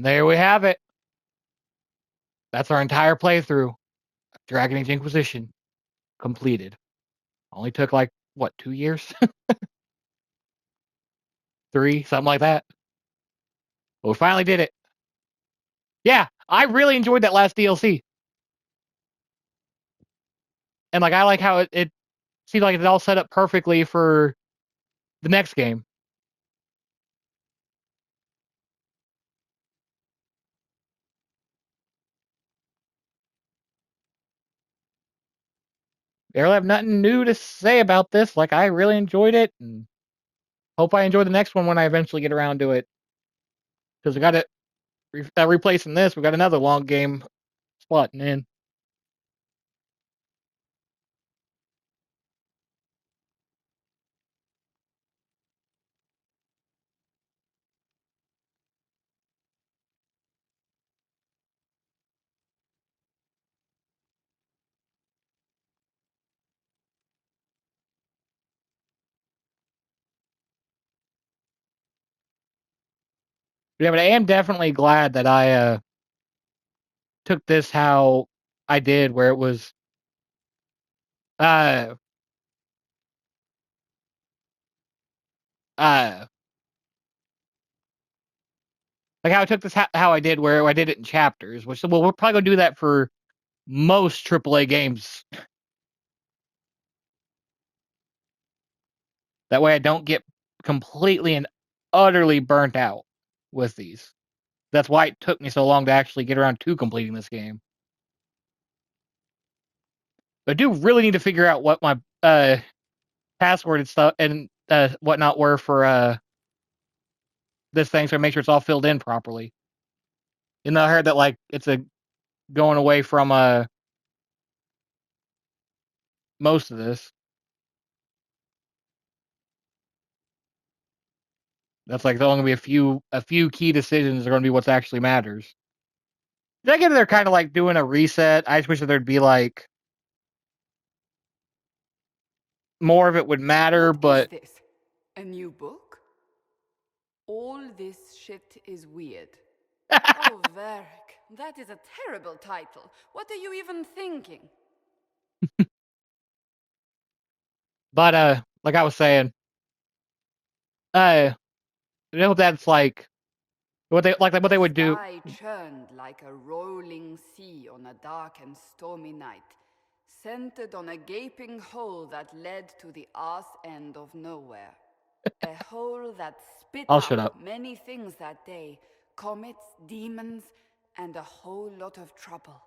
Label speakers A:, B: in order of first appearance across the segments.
A: And there we have it. That's our entire playthrough. Dragon Age Inquisition completed. Only took like, what, 2 years? 3, something like that. But we finally did it. Yeah, I really enjoyed that last DLC. And like I like how it seemed like it all set up perfectly for the next game. They really have nothing new to say about this. Like I really enjoyed it, and hope I enjoy the next one when I eventually get around to it. Because we got it replacing this. We got another long game slotting in. Yeah, but I am definitely glad that I took this how I did, where it was uh uh like how I took this how I did, where I did it in chapters. Which well, we're probably gonna do that for most AAA games. That way, I don't get completely and utterly burnt out with these. That's why it took me so long to actually get around to completing this game. But I do really need to figure out what my password and stuff and whatnot were for this thing, so I make sure it's all filled in properly. And I heard that like it's a going away from most of this. That's like there's only gonna be a few key decisions are gonna be what's actually matters. I get they're kind of like doing a reset. I just wish that there'd be like more of it would matter, but
B: What is this? A new book? All this shit is weird. Oh, Varric, that is a terrible title. What are you even thinking?
A: but like I was saying, that's like what they would do.
B: The sky churned like a rolling sea on a dark and stormy night, centered on a gaping hole that led to the arse end of nowhere. A hole that spit
A: I'll
B: up
A: shut up.
B: many things that day. Comets, demons, and a whole lot of trouble.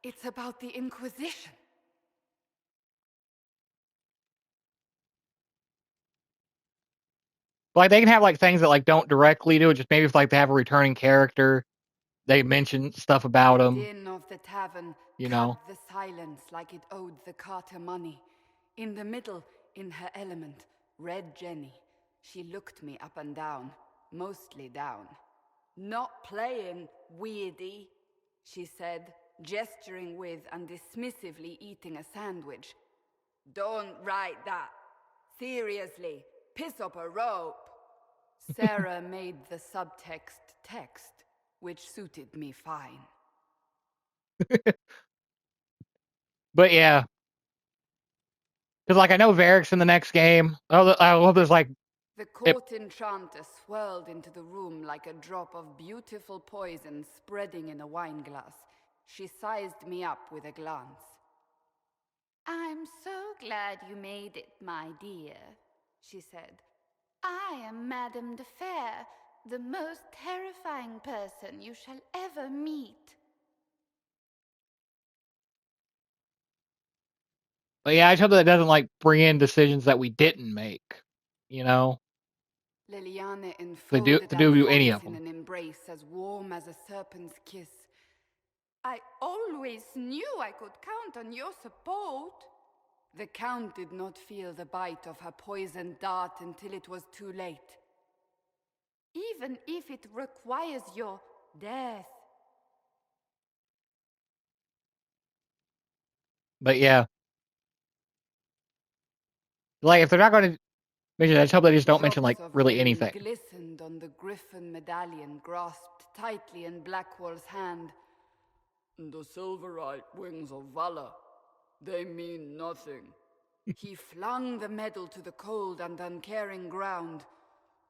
B: It's about the Inquisition.
A: Like they can have like things that like don't directly do it. Just maybe if like they have a returning character, they mention stuff about
B: The
A: them.
B: din of the tavern
A: You
B: cut
A: know.
B: the silence like it owed the carter money. In the middle, in her element, Red Jenny. She looked me up and down, mostly down. Not playing, weirdy, she said, gesturing with and dismissively eating a sandwich. Don't write that. Seriously, piss up a rope. Sarah made the subtext text, which suited me fine.
A: But yeah, because like I know Varric's in the next game. Oh, I love there's like
B: The court enchanter swirled into the room like a drop of beautiful poison spreading in a wineglass. She sized me up with a glance. I'm so glad you made it, my dear, she said. I am Madame de Fair, the most terrifying person you shall ever meet.
A: But yeah, I just hope that it doesn't like bring in decisions that we didn't make. You know,
B: Liliana
A: to
B: enfolded our
A: do any
B: fronts
A: of
B: in
A: them.
B: an embrace as warm as a serpent's kiss. I always knew I could count on your support. The Count did not feel the bite of her poisoned dart until it was too late. Even if it requires your death.
A: But yeah, like if they're not going to I just hope they just don't mention,
B: Drops
A: like,
B: of
A: really
B: rain
A: anything.
B: glistened on the griffin medallion grasped tightly in Blackwall's hand. The silverite wings of valor, they mean nothing. He flung the medal to the cold and uncaring ground.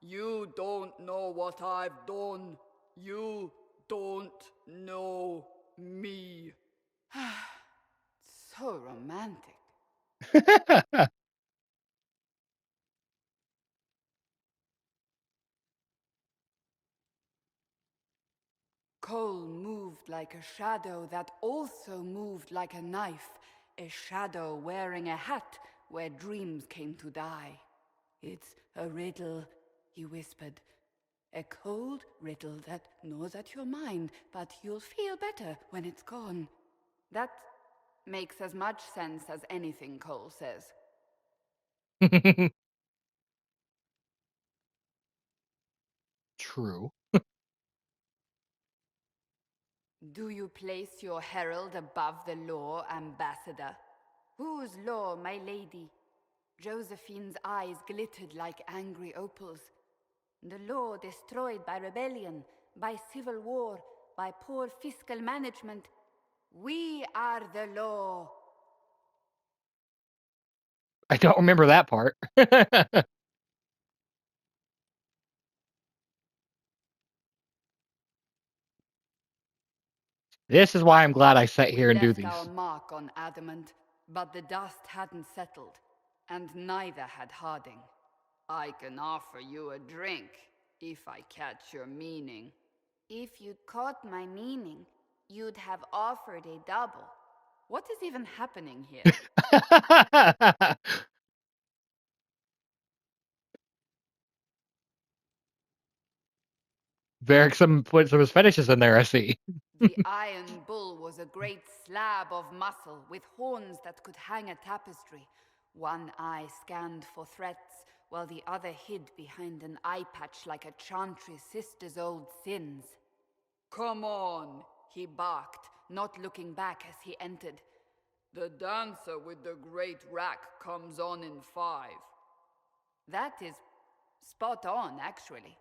B: You don't know what I've done. You don't know me. So romantic. Cole moved like a shadow that also moved like a knife, a shadow wearing a hat where dreams came to die. It's a riddle, he whispered. A cold riddle that gnaws at your mind, but you'll feel better when it's gone. That makes as much sense as anything Cole says.
A: True.
B: Do you place your herald above the law, ambassador? Whose law, my lady? Josephine's eyes glittered like angry opals. The law destroyed by rebellion, by civil war, by poor fiscal management. We are the law.
A: I don't remember that part. This is why I'm glad I sit
B: We
A: here and do
B: left
A: these.
B: our mark on adamant, but the dust hadn't settled, and neither had Harding. I can offer you a drink, if I catch your meaning. If you'd caught my meaning, you'd have offered a double. What is even happening here?
A: Varric put some of his fetishes in there, I see.
B: The Iron Bull was a great slab of muscle with horns that could hang a tapestry. One eye scanned for threats, while the other hid behind an eye patch like a chantry sister's old sins. Come on, he barked, not looking back as he entered. The dancer with the great rack comes on in 5. That is spot on, actually.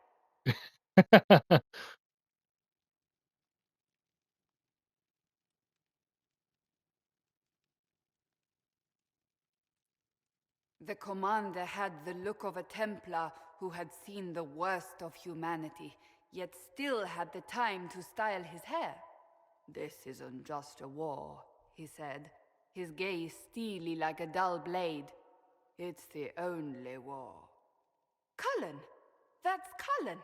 B: The commander had the look of a Templar who had seen the worst of humanity, yet still had the time to style his hair. This isn't just a war, he said, his gaze steely like a dull blade. It's the only war. Cullen! That's Cullen!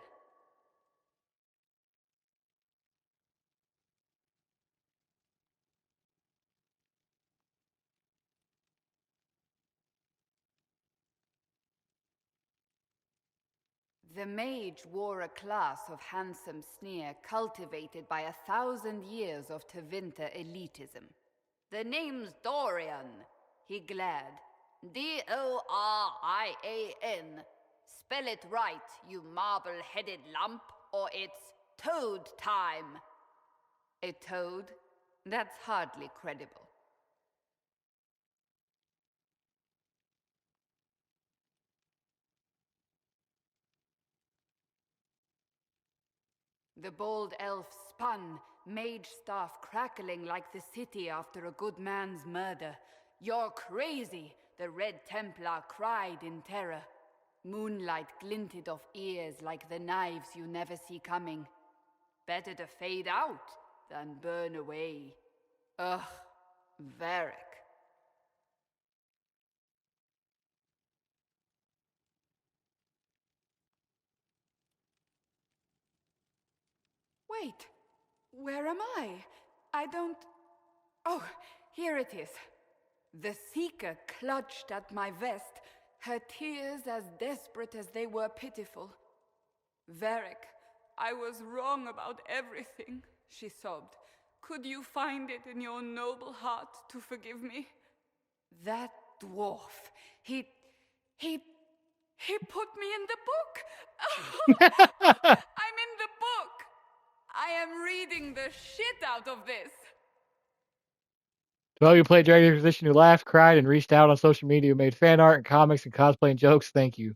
B: The mage wore a class of handsome sneer cultivated by 1,000 years of Tevinter elitism. The name's Dorian, he glared. Dorian. Spell it right, you marble-headed lump, or it's toad time. A toad? That's hardly credible. The bold elf spun, mage staff crackling like the city after a good man's murder. You're crazy, the Red Templar cried in terror. Moonlight glinted off ears like the knives you never see coming. Better to fade out than burn away. Ugh, Varric. Wait, where am I? I don't... Oh, here it is. The Seeker clutched at my vest, her tears as desperate as they were pitiful. Varric, I was wrong about everything, she sobbed. Could you find it in your noble heart to forgive me? That dwarf, he put me in the book! I'm in the book! I am reading the shit out of this!
A: Well, you played Dragon Inquisition, who laughed, cried, and reached out on social media, who made fan art and comics and cosplay and jokes. Thank you.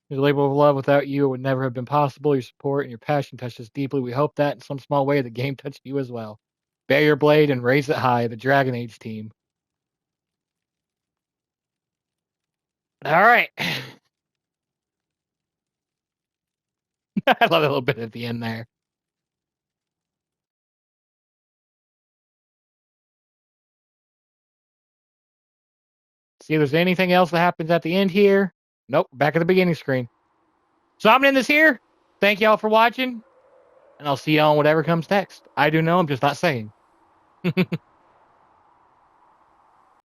A: Your labor of love without you would never have been possible. Your support and your passion touched us deeply. We hope that in some small way the game touched you as well. Bear your blade and raise it high, the Dragon Age team. All right. I love a little bit at the end there. See if there's anything else that happens at the end here. Nope, back at the beginning screen. So I'm gonna end this here. Thank y'all for watching, and I'll see y'all on whatever comes next. I do know, I'm just not saying.